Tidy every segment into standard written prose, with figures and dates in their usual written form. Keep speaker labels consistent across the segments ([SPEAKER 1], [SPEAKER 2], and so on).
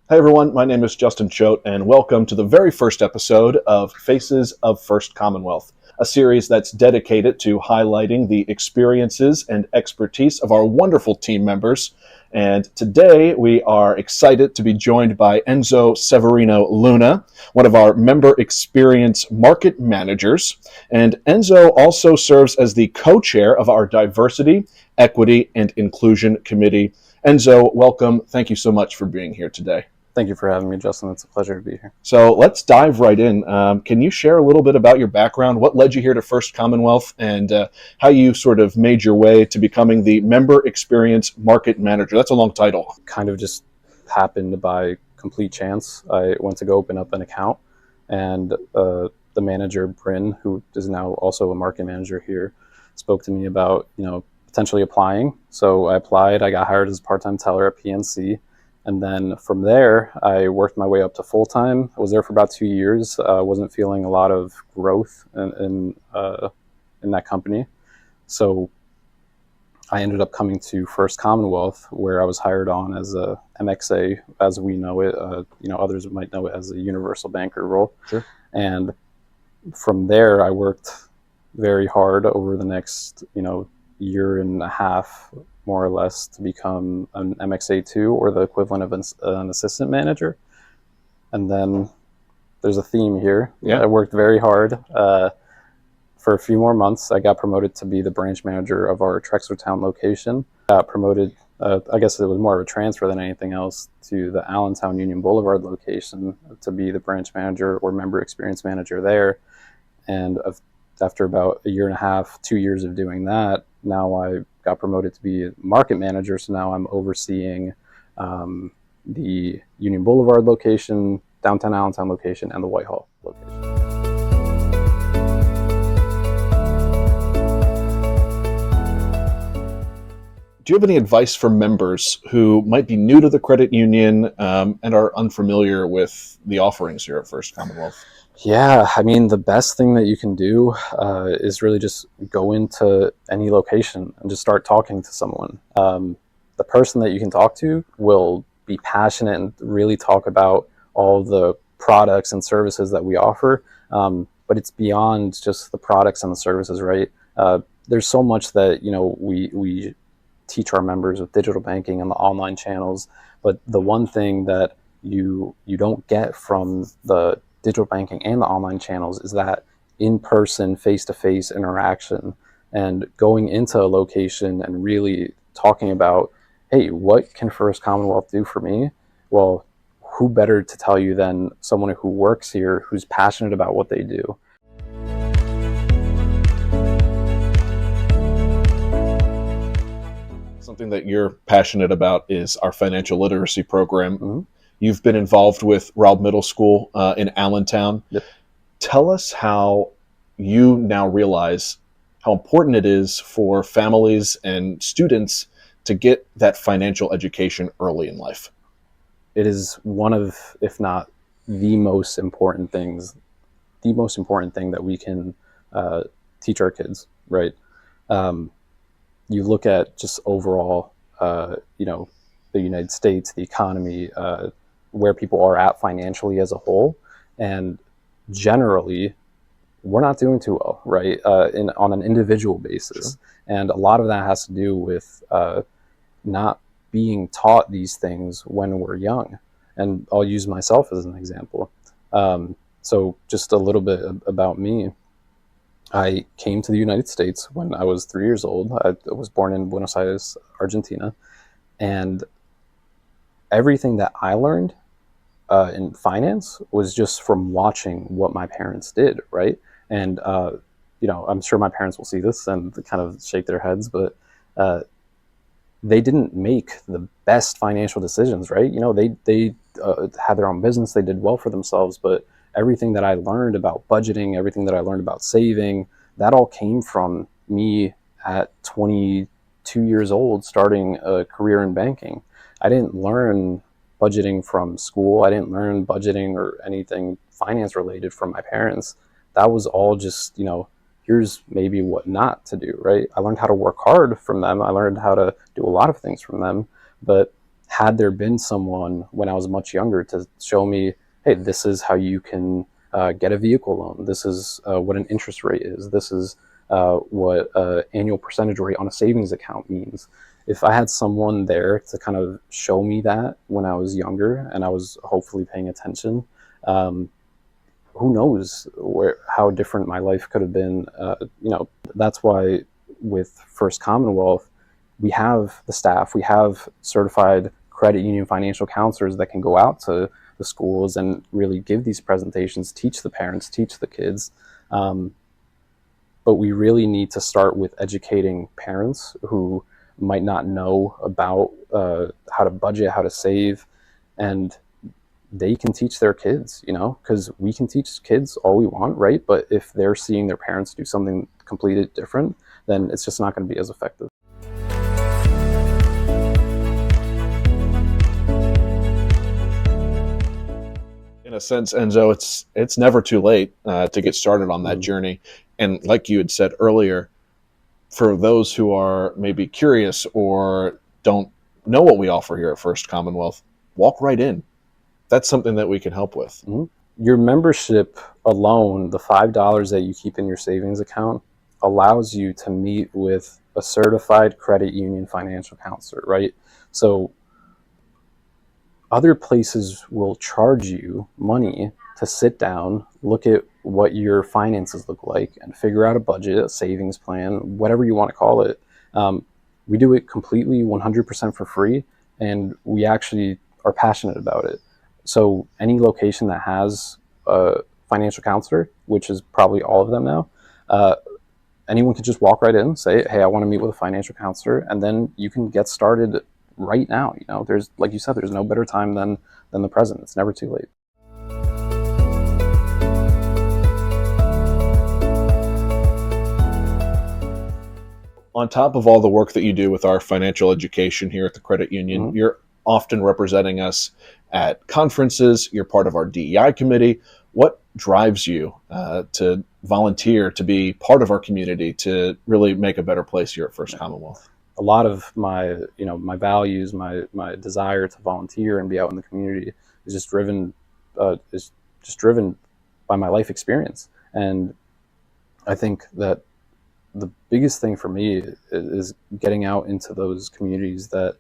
[SPEAKER 1] Hi, everyone. My name is Justin Choate, and welcome to the very first episode of Faces of First Commonwealth, a series that's dedicated to highlighting the experiences and expertise of our wonderful team members. And today we are excited to be joined by Enzo Severino Luna, one of our member experience market managers. And Enzo also serves as the co-chair of our Diversity, Equity, and Inclusion Committee. Enzo, welcome. Thank you so much for being here today.
[SPEAKER 2] Thank you for having me, Justin. It's a pleasure to be here.
[SPEAKER 1] So let's dive right in. Can you share a little bit about your background? What led you here to First Commonwealth, and how you sort of made your way to becoming the Member Experience Market Manager? That's a long title.
[SPEAKER 2] Kind of just happened by complete chance. I went to go open up an account, and the manager, Bryn, who is now also a market manager here, spoke to me about potentially applying. So I applied. I got hired as a part-time teller at PNC. And then from there, I worked my way up to full-time. I was there for about 2 years. I wasn't feeling a lot of growth in that company. So I ended up coming to First Commonwealth, where I was hired on as a MXA, as we know it. Others might know it as a universal banker role.
[SPEAKER 1] Sure.
[SPEAKER 2] And from there, I worked very hard over the next, year and a half, more or less, to become an MXA2, or the equivalent of an assistant manager. And then there's a theme here.
[SPEAKER 1] Yeah.
[SPEAKER 2] I worked very hard for a few more months. I got promoted to be the branch manager of our Trexlertown location. Got promoted, I guess it was more of a transfer than anything else, to the Allentown Union Boulevard location to be the branch manager or member experience manager there. And after about a year and a half, 2 years of doing that, now I got promoted to be a market manager. So now I'm overseeing the Union Boulevard location, downtown Allentown location, and the Whitehall location.
[SPEAKER 1] Do you have any advice for members who might be new to the credit union and are unfamiliar with the offerings here at First Commonwealth?
[SPEAKER 2] Yeah, I mean, the best thing that you can do is really just go into any location and just start talking to someone. The person that you can talk to will be passionate and really talk about all the products and services that we offer. But it's beyond just the products and the services, right? There's so much that we teach our members with digital banking and the online channels. But the one thing that you don't get from the digital banking and the online channels is that in-person, face-to-face interaction, and going into a location and really talking about, hey, what can First Commonwealth do for me? Well, who better to tell you than someone who works here, who's passionate about what they do?
[SPEAKER 1] Something that you're passionate about is our financial literacy program.
[SPEAKER 2] Mm-hmm.
[SPEAKER 1] You've been involved with Raub Middle School in Allentown.
[SPEAKER 2] Yep.
[SPEAKER 1] Tell us how you now realize how important it is for families and students to get that financial education early in life.
[SPEAKER 2] It is one of, if not the most important thing that we can teach our kids, right? You look at just overall, the United States, the economy, where people are at financially as a whole, and generally we're not doing too well, right? On an individual basis. Sure. And a lot of that has to do with not being taught these things when we're young. And I'll use myself as an example. So just a little bit about me. I came to the United States when I was 3 years old. I was born in Buenos Aires, Argentina. And everything that I learned in finance was just from watching what my parents did, right? And, I'm sure my parents will see this and kind of shake their heads, but they didn't make the best financial decisions, right? They had their own business, they did well for themselves, but everything that I learned about budgeting, everything that I learned about saving, that all came from me at 22 years old, starting a career in banking. I didn't learn budgeting from school. I didn't learn budgeting or anything finance related from my parents. That was all just, here's maybe what not to do, right? I learned how to work hard from them. I learned how to do a lot of things from them, but had there been someone when I was much younger to show me, hey, this is how you can get a vehicle loan. This is what an interest rate is. This is what annual percentage rate on a savings account means. If I had someone there to kind of show me that when I was younger and I was hopefully paying attention, who knows how different my life could have been. That's why with First Commonwealth, we have the staff, we have certified credit union financial counselors that can go out to the schools and really give these presentations, teach the parents, teach the kids. But we really need to start with educating parents who might not know about how to budget, how to save, and they can teach their kids, because we can teach kids all we want, right? But if they're seeing their parents do something completely different, then it's just not going to be as effective.
[SPEAKER 1] In a sense, Enzo, it's never too late to get started on that journey. And like you had said earlier, for those who are maybe curious or don't know what we offer here at First Commonwealth, walk right in. That's something that we can help with.
[SPEAKER 2] Mm-hmm. Your membership alone, the $5 that you keep in your savings account, allows you to meet with a certified credit union financial counselor, right? So other places will charge you money to sit down, look at what your finances look like, and figure out a budget, a savings plan, whatever you want to call it. We do it completely 100% for free, and we actually are passionate about it. So any location that has a financial counselor, which is probably all of them now, anyone can just walk right in, say, hey, I want to meet with a financial counselor, and then you can get started right now. There's, like you said, there's no better time than the present. It's never too late.
[SPEAKER 1] On top of all the work that you do with our financial education here at the credit union, you're often representing us at conferences. You're part of our DEI committee. What drives you to volunteer, to be part of our community, to really make a better place here at First Commonwealth?
[SPEAKER 2] A lot of my values, my desire to volunteer and be out in the community is just driven by my life experience. And I think that the biggest thing for me is getting out into those communities that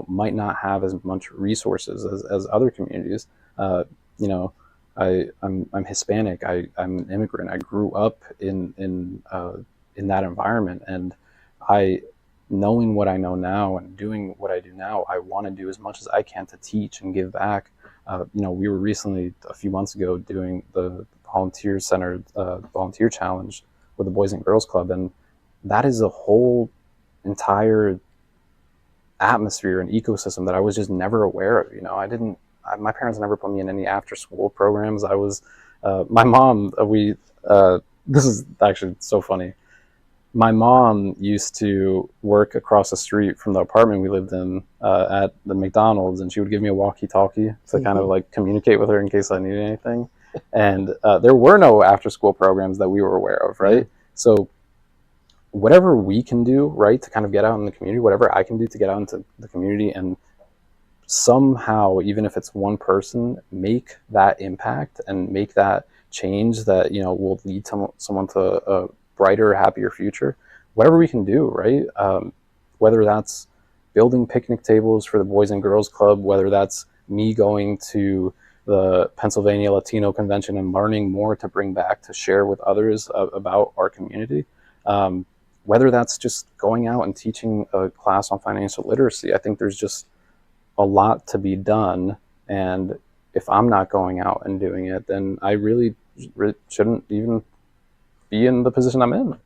[SPEAKER 2] might not have as much resources as other communities. I'm Hispanic. I'm an immigrant. I grew up in that environment, and knowing what I know now and doing what I do now, I want to do as much as I can to teach and give back. We were recently, a few months ago, doing the volunteer-centered volunteer challenge with the Boys and Girls Club, and that is a whole entire atmosphere and ecosystem that I was just never aware of. My parents never put me in any after-school programs. My mom, this is actually so funny. My mom used to work across the street from the apartment we lived in at the McDonald's, and she would give me a walkie-talkie to kind of like communicate with her in case I needed anything. And there were no after-school programs that we were aware of, right? So whatever we can do, right, to kind of get out in the community, whatever I can do to get out into the community and somehow, even if it's one person, make that impact and make that change that, will lead someone to a brighter, happier future, whatever we can do, right? Whether that's building picnic tables for the Boys and Girls Club, whether that's me going to the Pennsylvania Latino Convention and learning more to bring back to share with others about our community, whether that's just going out and teaching a class on financial literacy. I think there's just a lot to be done, and if I'm not going out and doing it, then I really shouldn't even be in the position I'm in,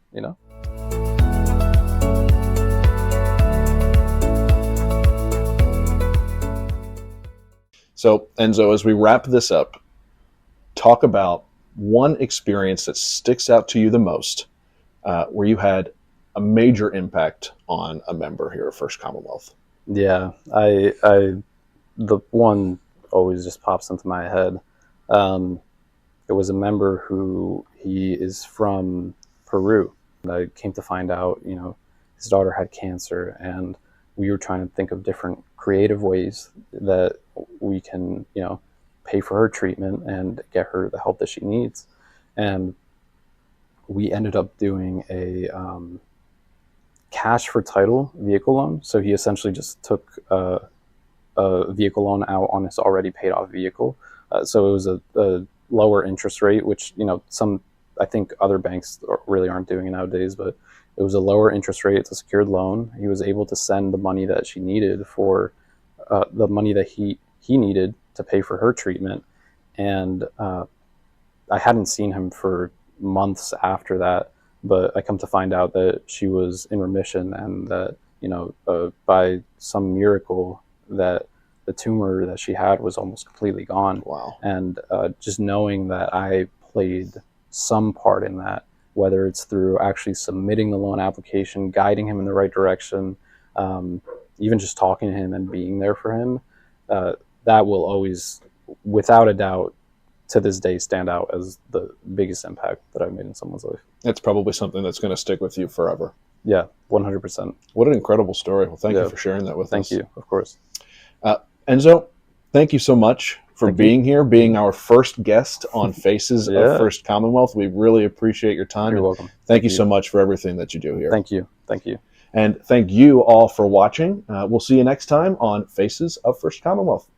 [SPEAKER 1] So, Enzo, as we wrap this up, talk about one experience that sticks out to you the most, where you had a major impact on a member here at First Commonwealth.
[SPEAKER 2] Yeah, the one always just pops into my head. It was a member he is from Peru. I came to find out, his daughter had cancer, and we were trying to think of different creative ways that we can, pay for her treatment and get her the help that she needs. And we ended up doing a cash for title vehicle loan. So he essentially just took a vehicle loan out on his already paid off vehicle. So it was a lower interest rate, which, I think other banks really aren't doing it nowadays, but it was a lower interest rate. It's a secured loan. He was able to send the money that she needed for the money that he needed to pay for her treatment. And I hadn't seen him for months after that, but I come to find out that she was in remission, and that, by some miracle, that the tumor that she had was almost completely gone.
[SPEAKER 1] Wow.
[SPEAKER 2] And just knowing that I played some part in that, whether it's through actually submitting the loan application, guiding him in the right direction, even just talking to him and being there for him, that will always, without a doubt, to this day, stand out as the biggest impact that I've made in someone's life.
[SPEAKER 1] It's probably something that's going to stick with you forever.
[SPEAKER 2] Yeah, 100%.
[SPEAKER 1] What an incredible story. Well, thank you for sharing that with us.
[SPEAKER 2] Thank you, of course.
[SPEAKER 1] Enzo, thank you so much for being here, being our first guest on Faces of First Commonwealth. We really appreciate your time.
[SPEAKER 2] You're welcome.
[SPEAKER 1] Thank you so much for everything that you do here.
[SPEAKER 2] Thank you. Thank you.
[SPEAKER 1] And thank you all for watching. We'll see you next time on Faces of First Commonwealth.